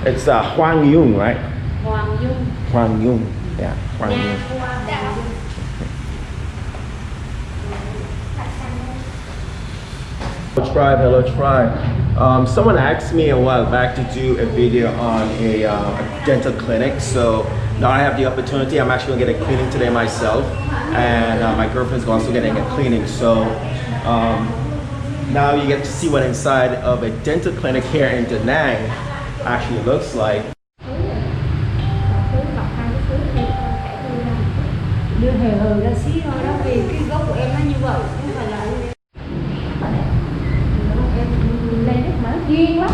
It's Hoàng Dung, right? Hoàng Dung. Hoàng Dung. Yeah, Hoàng Dung. Hello tribe, hello tribe. Someone asked me a while back to do a video on a dental clinic, so now I have the opportunity. I'm actually gonna get a cleaning today myself, and my girlfriend's also getting a cleaning. So now you get to see what inside of a dental clinic here in Danang actually looks like. Đưa hờ ra xí thôi đó, vì cái gốc của em nó như vậy, không phải là em lên nước mở duyên lắm.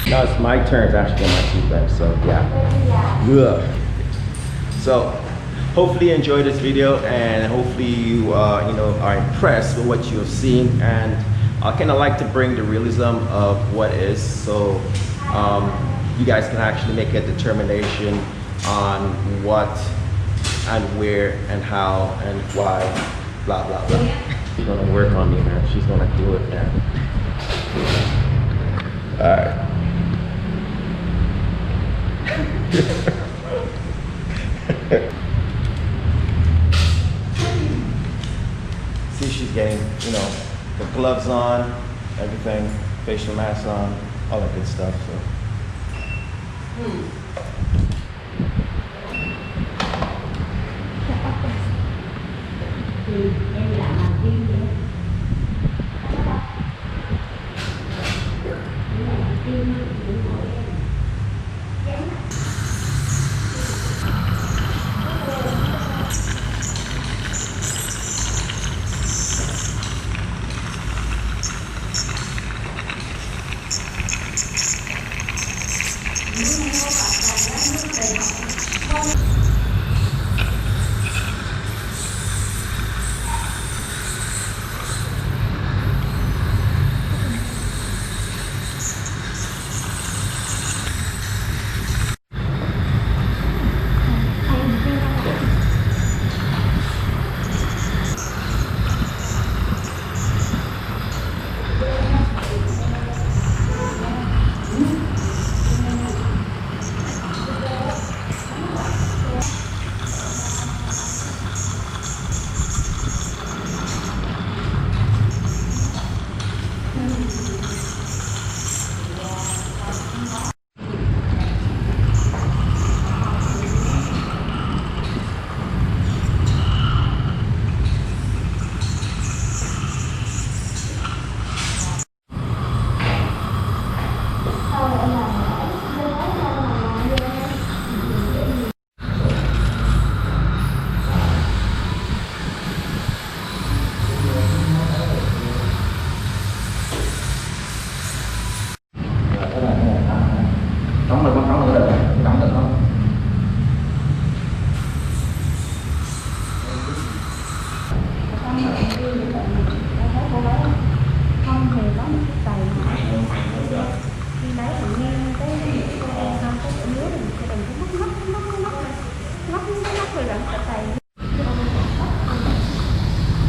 Now it's my turn to actually get my teeth back, so yeah. Ugh. So hopefully you enjoyed this video, and hopefully you are impressed with what you have seen, and I kind of like to bring the realism of what is, so you guys can actually make a determination on what and where and how and why, blah blah blah. She's gonna work on me, man. She's gonna do it, man. All right. See, she's getting, the gloves on, everything, facial mask on, all that good stuff. So.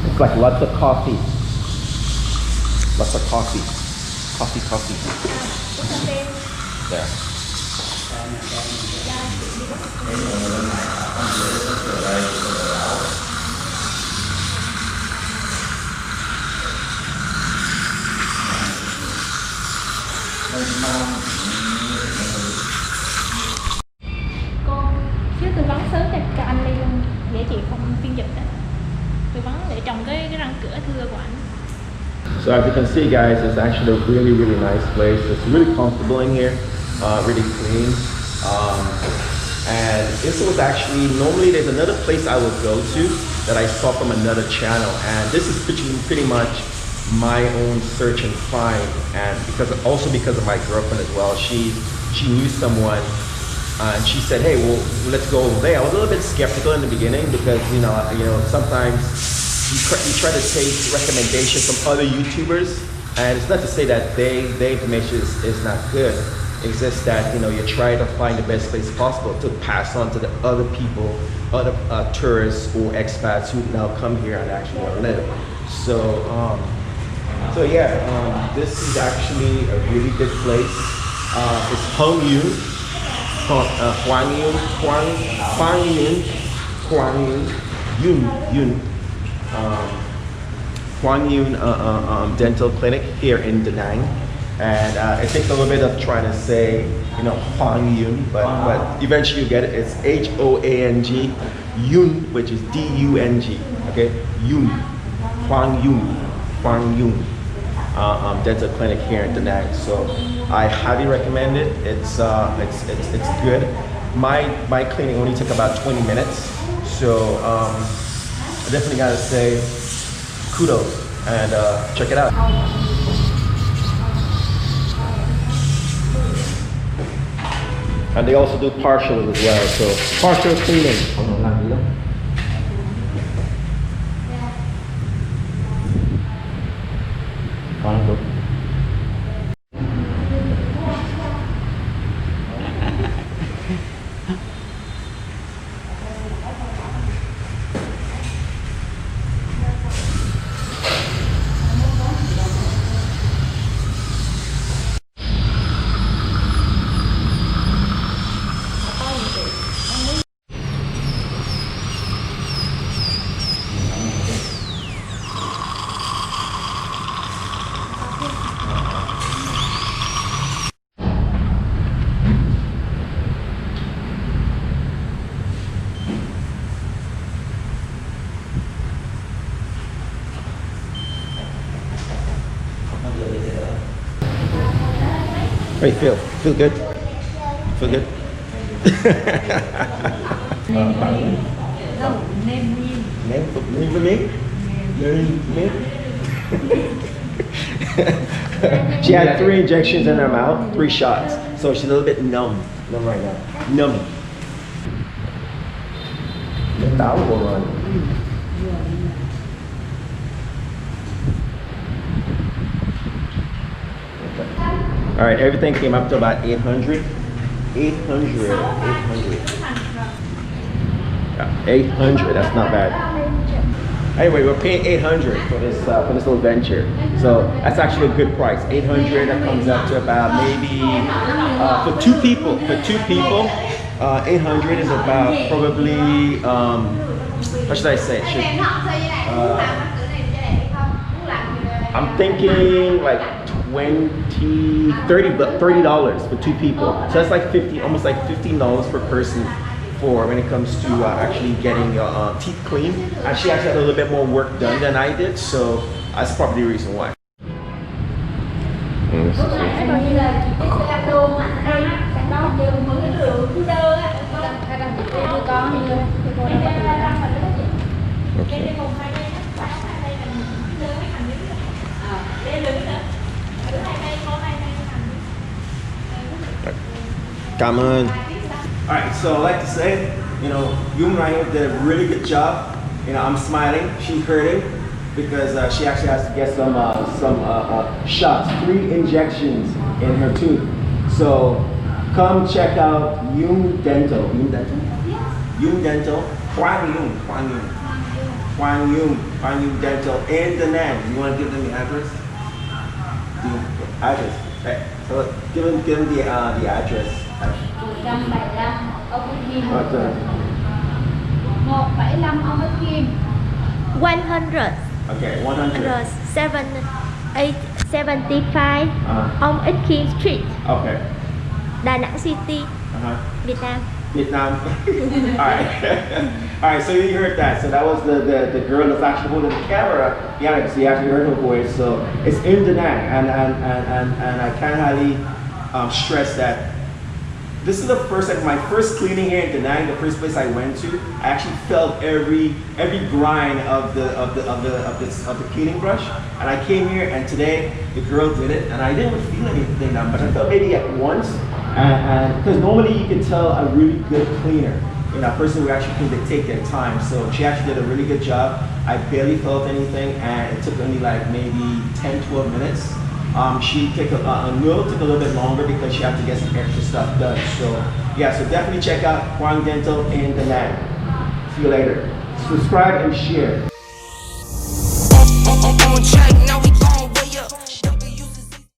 It's like lots of coffee. Lots of coffee. Coffee. Yeah. Cô xíu tư vấn sớm cho anh Ly luôn để chị không phiên dịch đó. Tư vấn để trồng cái răng cửa thưa của anh. So as you can see, guys, it's actually a really, really nice place. It's really comfortable in here, really clean, And this was actually, normally there's another place I would go to that I saw from another channel, and this is pretty much my own search and find, and because of my girlfriend as well. She knew someone, and she said, hey, well, let's go over there. I was a little bit skeptical in the beginning because you know sometimes you try to take recommendations from other YouTubers, and it's not to say that their information is not good. It's just that you try to find the best place possible to pass on to the other people, other tourists or expats who now come here and actually live. So yeah, this is actually a really good place. It's Hung Yun, Huang Yun Dental Clinic here in Danang. And it takes a little bit of trying to say, Huang Yun, but eventually you get it. It's H-O-A-N-G, Yun, which is D-U-N-G, okay? Yun, Huang Yun Dental Clinic here in Danang. So I highly recommend it. It's good. My clinic only took about 20 minutes, so I definitely gotta say kudos and check it out. And they also do partial as well, so partial cleaning. How you feel? Feel good? Feel good? She had 3 injections in her mouth, 3 shots. So she's a little bit numb right now. Numb. All right, everything came up to about 800. 800. Yeah, 800, that's not bad. Anyway, we're paying 800 for this little venture. So that's actually a good price. 800, that comes up to about maybe, for two people, 800 is about probably, how should I say it? I'm thinking like $30 for 2 people. So that's like almost like $15 per person for when it comes to actually getting your teeth clean. And she actually had a little bit more work done than I did, so that's probably the reason why. Okay. Come on. All right, so I'd like to say, Dung did a really good job. I'm smiling. She's hurting because she actually has to get some shots, 3 injections in her tooth. So come check out Dung Dental. Dung Dental. Huang Yun Dental in Danang. You want to give them the address? The address. Okay. So give them the address. 175 ông Khiêm. 175 ông Khiêm. 100. Okay, 100. 75 ông Khiêm Street. Okay. Danang City. Việt Nam. Vietnam. All right. So you heard that. So that was the girl that's actually holding the camera. Yeah, so you actually heard her voice. So it's in Danang, and I can't highly stress that This is the first, like my first cleaning here in Danang, the first place I went to. I actually felt every grind of the cleaning brush, and I came here, and today the girl did it, and I didn't really feel anything now, but I felt maybe at once, and because normally you can tell a really good cleaner, you know, a person who actually can take their time. So she actually did a really good job. I barely felt anything, and it took only like maybe 10-12 minutes. She took took a little bit longer because she had to get some extra stuff done. So yeah, so definitely check out Danang Dental in Danang. See you later. Subscribe and share.